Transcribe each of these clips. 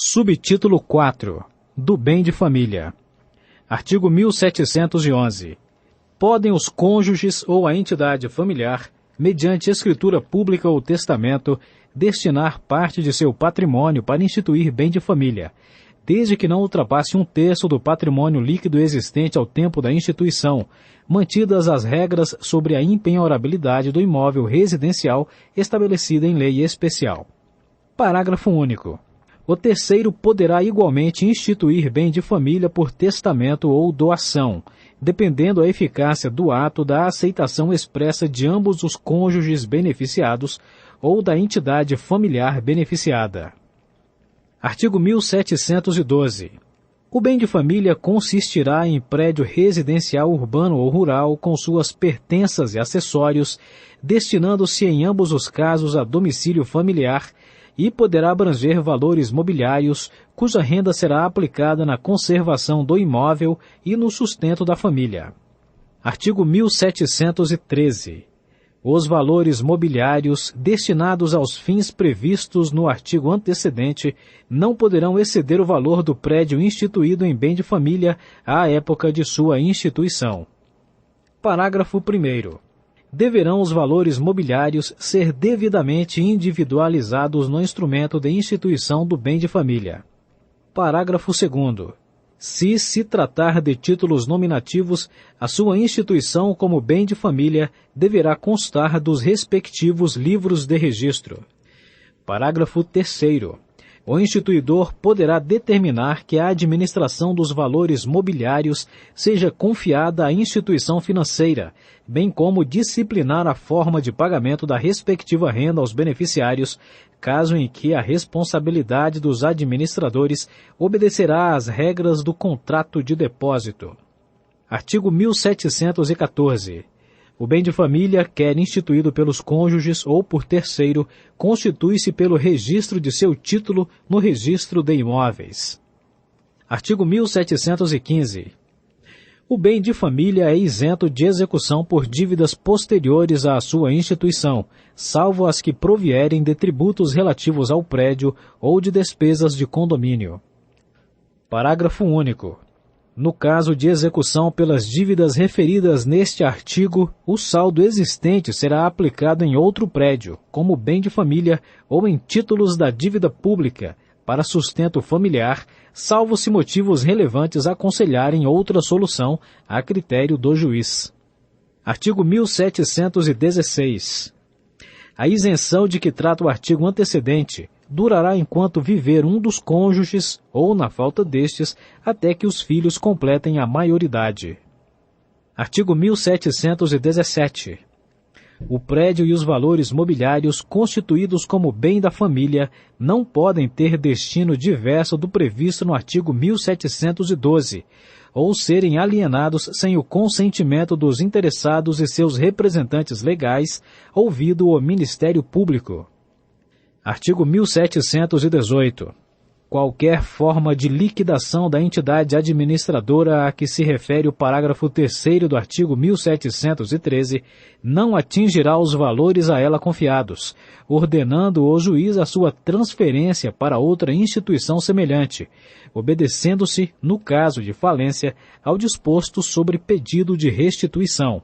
Subtítulo 4. Do bem de família. Artigo 1711. Podem os cônjuges ou a entidade familiar, mediante escritura pública ou testamento, destinar parte de seu patrimônio para instituir bem de família, desde que não ultrapasse 1/3 do patrimônio líquido existente ao tempo da instituição, mantidas as regras sobre a impenhorabilidade do imóvel residencial estabelecida em lei especial. Parágrafo único. O terceiro poderá igualmente instituir bem de família por testamento ou doação, dependendo a eficácia do ato da aceitação expressa de ambos os cônjuges beneficiados ou da entidade familiar beneficiada. Artigo 1712. O bem de família consistirá em prédio residencial urbano ou rural com suas pertenças e acessórios, destinando-se em ambos os casos a domicílio familiar, e poderá abranger valores mobiliários, cuja renda será aplicada na conservação do imóvel e no sustento da família. Artigo 1713. Os valores mobiliários destinados aos fins previstos no artigo antecedente não poderão exceder o valor do prédio instituído em bem de família à época de sua instituição. Parágrafo 1º. Deverão os valores mobiliários ser devidamente individualizados no instrumento de instituição do bem de família. Parágrafo 2º. Se se tratar de títulos nominativos, a sua instituição como bem de família deverá constar dos respectivos livros de registro. Parágrafo 3º. O instituidor poderá determinar que a administração dos valores mobiliários seja confiada à instituição financeira, bem como disciplinar a forma de pagamento da respectiva renda aos beneficiários, caso em que a responsabilidade dos administradores obedecerá às regras do contrato de depósito. Artigo 1714. O bem de família, quer instituído pelos cônjuges ou por terceiro, constitui-se pelo registro de seu título no registro de imóveis. Artigo 1715. O bem de família é isento de execução por dívidas posteriores à sua instituição, salvo as que provierem de tributos relativos ao prédio ou de despesas de condomínio. Parágrafo único. No caso de execução pelas dívidas referidas neste artigo, o saldo existente será aplicado em outro prédio, como bem de família ou em títulos da dívida pública, para sustento familiar, salvo se motivos relevantes aconselharem outra solução a critério do juiz. Artigo 1716. A isenção de que trata o artigo antecedente durará enquanto viver um dos cônjuges, ou, na falta destes, até que os filhos completem a maioridade. Artigo 1717. O prédio e os valores mobiliários constituídos como bem da família não podem ter destino diverso do previsto no artigo 1712, ou serem alienados sem o consentimento dos interessados e seus representantes legais, ouvido o Ministério Público. Artigo 1718. Qualquer forma de liquidação da entidade administradora a que se refere o parágrafo 3º do artigo 1713 não atingirá os valores a ela confiados, ordenando o juiz a sua transferência para outra instituição semelhante, obedecendo-se, no caso de falência, ao disposto sobre pedido de restituição.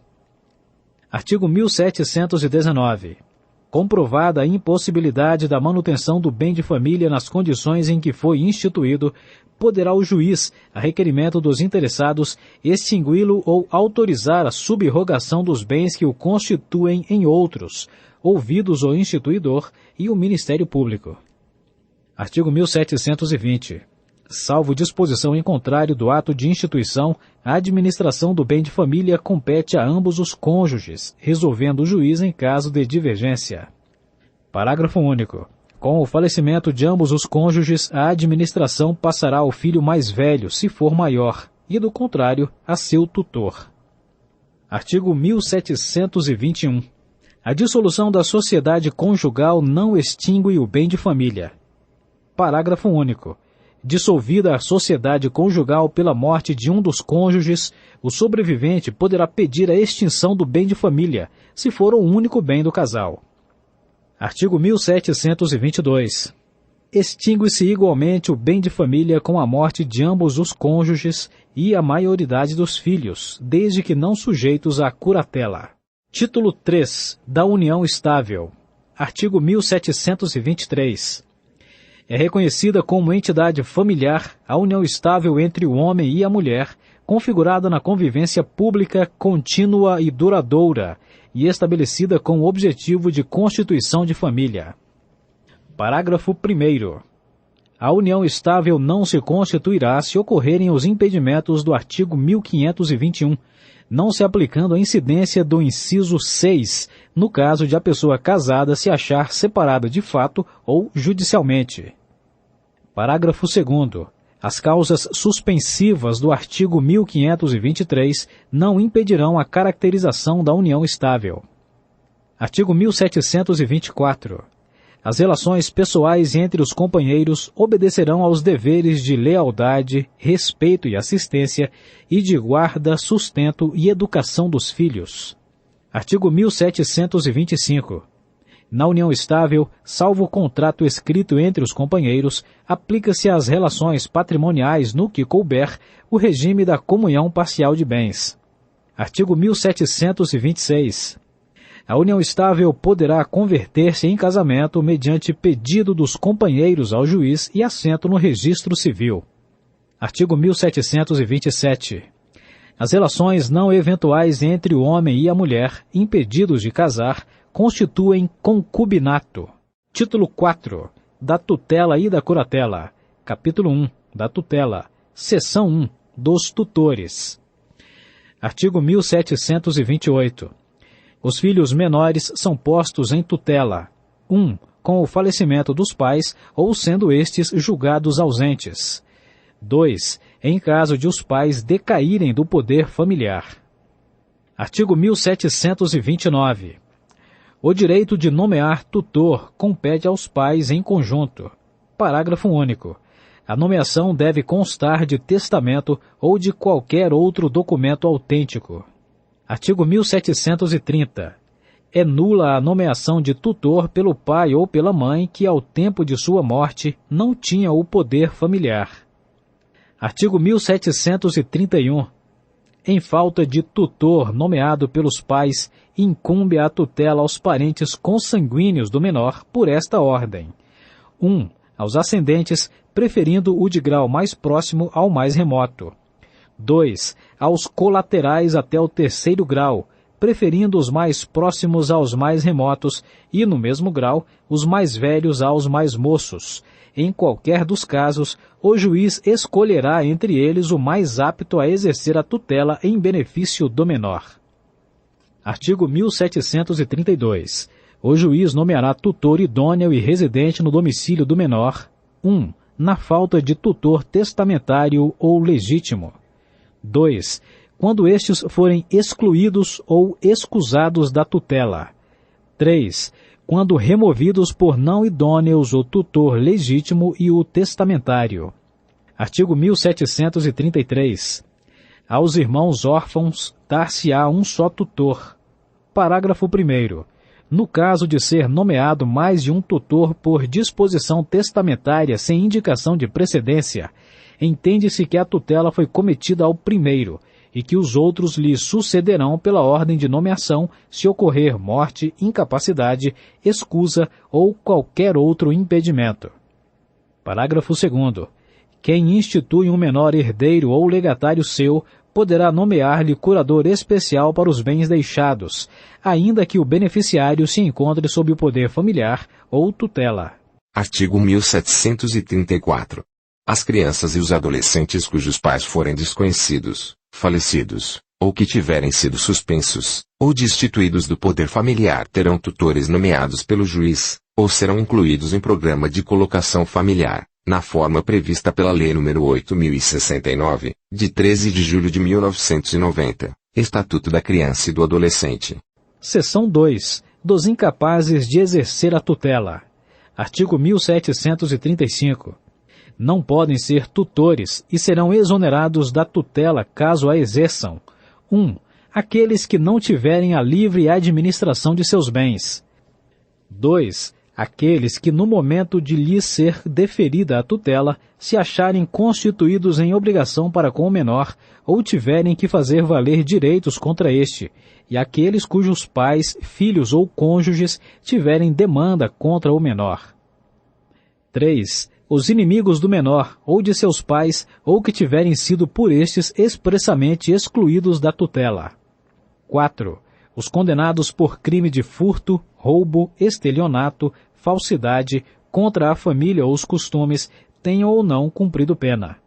Artigo 1719. Comprovada a impossibilidade da manutenção do bem de família nas condições em que foi instituído, poderá o juiz, a requerimento dos interessados, extingui-lo ou autorizar a subrogação dos bens que o constituem em outros, ouvidos o instituidor e o Ministério Público. Artigo 1720. Salvo disposição em contrário do ato de instituição, a administração do bem de família compete a ambos os cônjuges, resolvendo o juiz em caso de divergência. Parágrafo único. Com o falecimento de ambos os cônjuges, a administração passará ao filho mais velho, se for maior, e, do contrário, a seu tutor. Artigo 1721. A dissolução da sociedade conjugal não extingue o bem de família. Parágrafo único. Dissolvida a sociedade conjugal pela morte de um dos cônjuges, o sobrevivente poderá pedir a extinção do bem de família, se for o único bem do casal. Artigo 1722. Extingue-se igualmente o bem de família com a morte de ambos os cônjuges e a maioridade dos filhos, desde que não sujeitos à curatela. Título 3. Da união estável. Artigo 1723. É reconhecida como entidade familiar a união estável entre o homem e a mulher, configurada na convivência pública contínua e duradoura, e estabelecida com o objetivo de constituição de família. Parágrafo 1º. A união estável não se constituirá se ocorrerem os impedimentos do artigo 1521, não se aplicando a incidência do inciso 6, no caso de a pessoa casada se achar separada de fato ou judicialmente. Parágrafo 2º. As causas suspensivas do artigo 1523 não impedirão a caracterização da união estável. Artigo 1724. As relações pessoais entre os companheiros obedecerão aos deveres de lealdade, respeito e assistência e de guarda, sustento e educação dos filhos. Artigo 1725. Na união estável, salvo o contrato escrito entre os companheiros, aplica-se às relações patrimoniais no que couber o regime da comunhão parcial de bens. Artigo 1726. A união estável poderá converter-se em casamento mediante pedido dos companheiros ao juiz e assento no registro civil. Artigo 1727. As relações não eventuais entre o homem e a mulher, impedidos de casar, constituem concubinato. Título 4. Da tutela e da curatela. Capítulo 1. Da tutela. Seção 1. Dos tutores. Artigo 1728. Os filhos menores são postos em tutela. 1. Com o falecimento dos pais ou sendo estes julgados ausentes. 2. Em caso de os pais decaírem do poder familiar. Artigo 1729. O direito de nomear tutor compete aos pais em conjunto. Parágrafo único. A nomeação deve constar de testamento ou de qualquer outro documento autêntico. Artigo 1730. É nula a nomeação de tutor pelo pai ou pela mãe que, ao tempo de sua morte, não tinha o poder familiar. Artigo 1731. Em falta de tutor nomeado pelos pais, incumbe a tutela aos parentes consanguíneos do menor por esta ordem. 1. Aos ascendentes, preferindo o de grau mais próximo ao mais remoto. 2. Aos colaterais até o 3º grau, preferindo os mais próximos aos mais remotos e, no mesmo grau, os mais velhos aos mais moços. Em qualquer dos casos, o juiz escolherá entre eles o mais apto a exercer a tutela em benefício do menor. Artigo 1732. O juiz nomeará tutor idôneo e residente no domicílio do menor. 1. Na falta de tutor testamentário ou legítimo. 2. Quando estes forem excluídos ou excusados da tutela. 3. Quando removidos por não idôneos o tutor legítimo e o testamentário. Artigo 1733. Aos irmãos órfãos dar-se-á um só tutor. Parágrafo 1º. No caso de ser nomeado mais de um tutor por disposição testamentária sem indicação de precedência, entende-se que a tutela foi cometida ao primeiro e que os outros lhe sucederão pela ordem de nomeação se ocorrer morte, incapacidade, escusa ou qualquer outro impedimento. Parágrafo 2º. Quem institui um menor herdeiro ou legatário seu poderá nomear-lhe curador especial para os bens deixados, ainda que o beneficiário se encontre sob o poder familiar ou tutela. Artigo 1734. As crianças e os adolescentes cujos pais forem desconhecidos, falecidos, ou que tiverem sido suspensos, ou destituídos do poder familiar terão tutores nomeados pelo juiz, ou serão incluídos em programa de colocação familiar, na forma prevista pela Lei nº 8.069, de 13 de julho de 1990, Estatuto da Criança e do Adolescente. Seção 2. Dos incapazes de exercer a tutela. Artigo 1735. Não podem ser tutores e serão exonerados da tutela caso a exerçam. 1. Aqueles que não tiverem a livre administração de seus bens. 2. aqueles que no momento de lhes ser deferida a tutela se acharem constituídos em obrigação para com o menor ou tiverem que fazer valer direitos contra este, e aqueles cujos pais, filhos ou cônjuges tiverem demanda contra o menor. 3. Os inimigos do menor, ou de seus pais, ou que tiverem sido por estes expressamente excluídos da tutela. 4. Os condenados por crime de furto, roubo, estelionato, falsidade, contra a família ou os costumes, tenham ou não cumprido pena.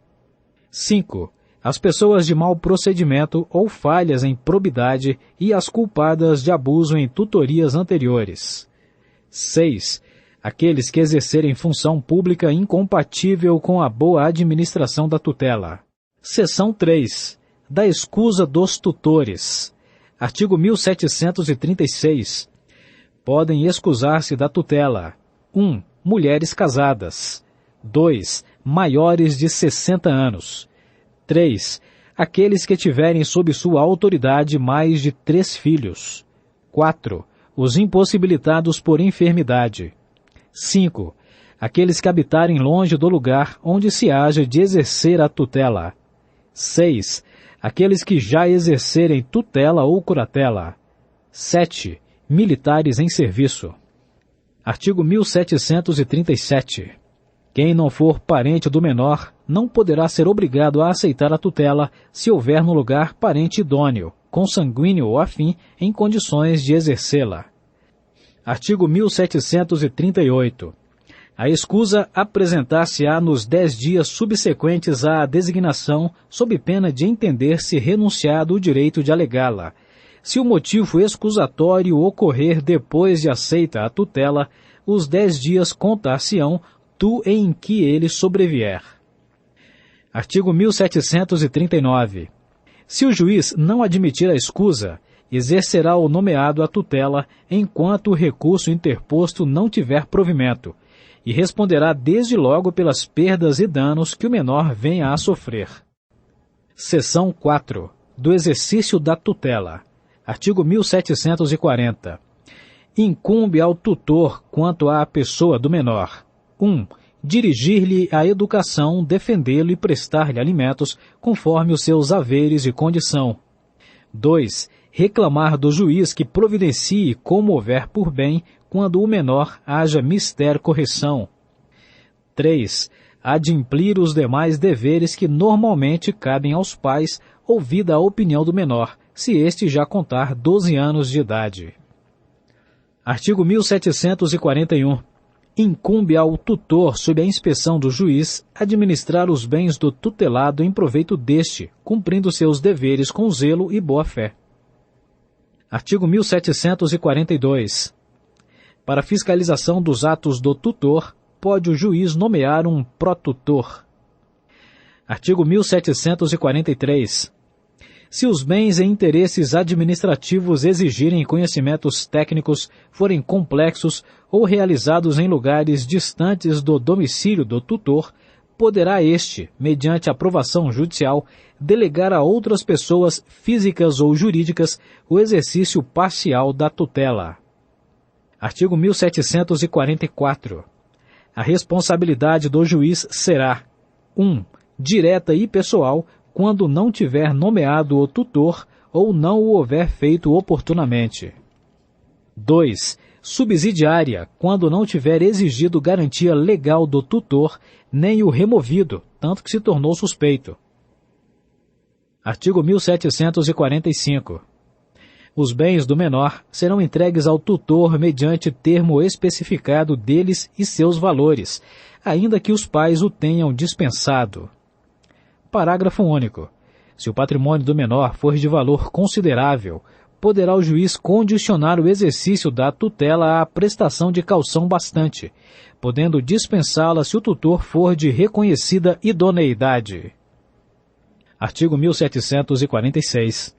5. As pessoas de mau procedimento ou falhas em probidade e as culpadas de abuso em tutorias anteriores. 6. Aqueles que exercerem função pública incompatível com a boa administração da tutela. Seção 3. Da escusa dos tutores. Artigo 1736. Podem excusar-se da tutela. 1. Mulheres casadas. 2. Maiores de 60 anos. 3. Aqueles que tiverem sob sua autoridade mais de 3 filhos. 4. Os impossibilitados por enfermidade. 5. Aqueles que habitarem longe do lugar onde se haja de exercer a tutela. 6. Aqueles que já exercerem tutela ou curatela. 7. Militares em serviço. Artigo 1737. Quem não for parente do menor não poderá ser obrigado a aceitar a tutela se houver no lugar parente idôneo, consanguíneo ou afim, em condições de exercê-la. Artigo 1738. A escusa apresentar-se-á nos 10 dias subsequentes à designação, sob pena de entender-se renunciado o direito de alegá-la. Se o motivo excusatório ocorrer depois de aceita a tutela, os 10 dias contar-se-ão tu em que ele sobrevier. Artigo 1739. Se o juiz não admitir a escusa, exercerá o nomeado a tutela enquanto o recurso interposto não tiver provimento, e responderá desde logo pelas perdas e danos que o menor venha a sofrer. Seção 4. Do exercício da tutela. Artigo 1740. Incumbe ao tutor quanto à pessoa do menor. 1. Dirigir-lhe a educação, defendê-lo e prestar-lhe alimentos, conforme os seus haveres e condição. 2. Reclamar do juiz que providencie como houver por bem, quando o menor haja mister correção. 3. Adimplir os demais deveres que normalmente cabem aos pais, ouvida a opinião do menor, se este já contar 12 anos de idade. Artigo 1741. Incumbe ao tutor, sob a inspeção do juiz, administrar os bens do tutelado em proveito deste, cumprindo seus deveres com zelo e boa-fé. Artigo 1742. Para fiscalização dos atos do tutor, pode o juiz nomear um protutor. Artigo 1743. Se os bens e interesses administrativos exigirem conhecimentos técnicos, forem complexos ou realizados em lugares distantes do domicílio do tutor, poderá este, mediante aprovação judicial, delegar a outras pessoas físicas ou jurídicas o exercício parcial da tutela. Artigo 1744. A responsabilidade do juiz será 1. Direta e pessoal, quando não tiver nomeado o tutor ou não o houver feito oportunamente. 2. Subsidiária, quando não tiver exigido garantia legal do tutor, nem o removido, tanto que se tornou suspeito. Artigo 1745. Os bens do menor serão entregues ao tutor mediante termo especificado deles e seus valores, ainda que os pais o tenham dispensado. Parágrafo único. Se o patrimônio do menor for de valor considerável, poderá o juiz condicionar o exercício da tutela à prestação de caução bastante, podendo dispensá-la se o tutor for de reconhecida idoneidade. Artigo 1746.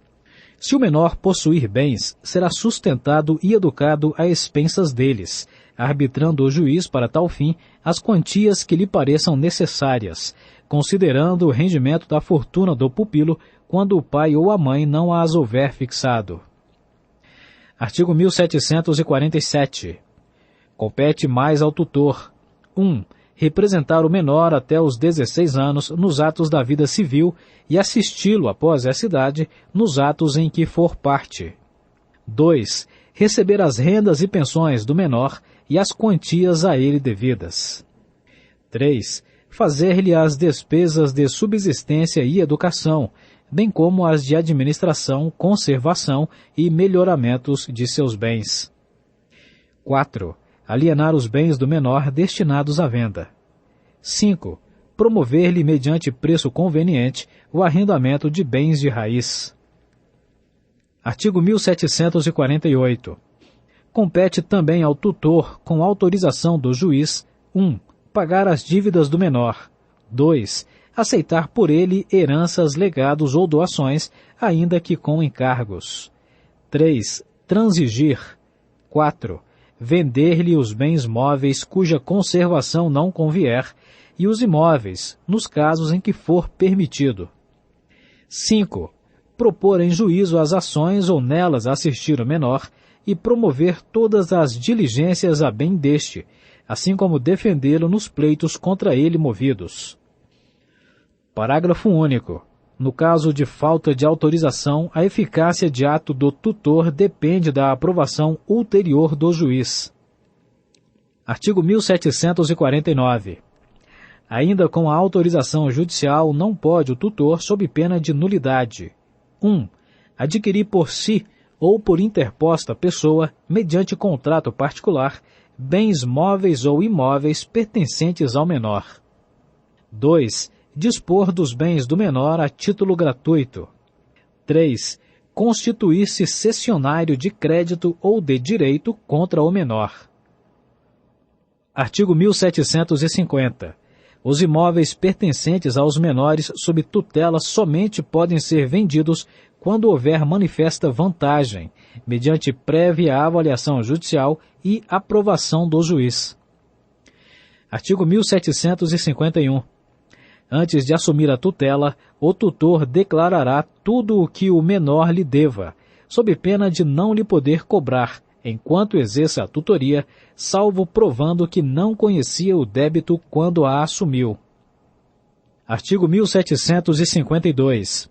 Se o menor possuir bens, será sustentado e educado a expensas deles, arbitrando o juiz para tal fim as quantias que lhe pareçam necessárias, considerando o rendimento da fortuna do pupilo quando o pai ou a mãe não as houver fixado. Artigo 1747. Compete mais ao tutor: 1. Representar o menor até os 16 anos nos atos da vida civil e assisti-lo após essa idade nos atos em que for parte. 2. Receber as rendas e pensões do menor e as quantias a ele devidas. 3. Fazer-lhe as despesas de subsistência e educação, bem como as de administração, conservação e melhoramentos de seus bens. 4. Alienar os bens do menor destinados à venda. 5. Promover-lhe mediante preço conveniente o arrendamento de bens de raiz. Artigo 1748. Compete também ao tutor, com autorização do juiz: 1. Pagar as dívidas do menor. 2. Aceitar por ele heranças, legados ou doações, ainda que com encargos. 3. Transigir. 4. Vender-lhe os bens móveis cuja conservação não convier e os imóveis, nos casos em que for permitido. 5. Propor em juízo as ações ou nelas assistir o menor e promover todas as diligências a bem deste, assim como defendê-lo nos pleitos contra ele movidos. Parágrafo único. No caso de falta de autorização, a eficácia de ato do tutor depende da aprovação ulterior do juiz. Artigo 1749. Ainda com a autorização judicial, não pode o tutor, sob pena de nulidade: 1. Adquirir por si ou por interposta pessoa, mediante contrato particular, bens móveis ou imóveis pertencentes ao menor. 2. Dispor dos bens do menor a título gratuito. 3. Constituir-se cessionário de crédito ou de direito contra o menor. Artigo 1750. Os imóveis pertencentes aos menores sob tutela somente podem ser vendidos quando houver manifesta vantagem, mediante prévia avaliação judicial e aprovação do juiz. Artigo 1751. Antes de assumir a tutela, o tutor declarará tudo o que o menor lhe deva, sob pena de não lhe poder cobrar, enquanto exerça a tutoria, salvo provando que não conhecia o débito quando a assumiu. Artigo 1752.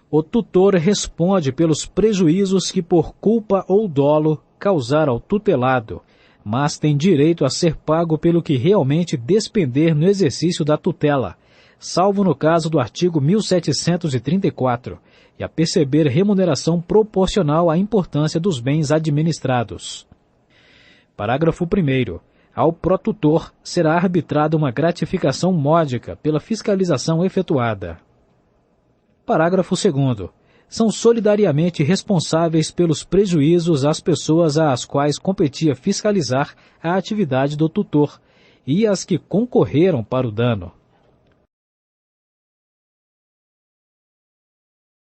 O tutor responde pelos prejuízos que por culpa ou dolo causar ao tutelado, mas tem direito a ser pago pelo que realmente despender no exercício da tutela, salvo no caso do artigo 1734, e a perceber remuneração proporcional à importância dos bens administrados. Parágrafo 1º. Ao protutor será arbitrada uma gratificação módica pela fiscalização efetuada. Parágrafo 2º. São solidariamente responsáveis pelos prejuízos as pessoas às quais competia fiscalizar a atividade do tutor e as que concorreram para o dano.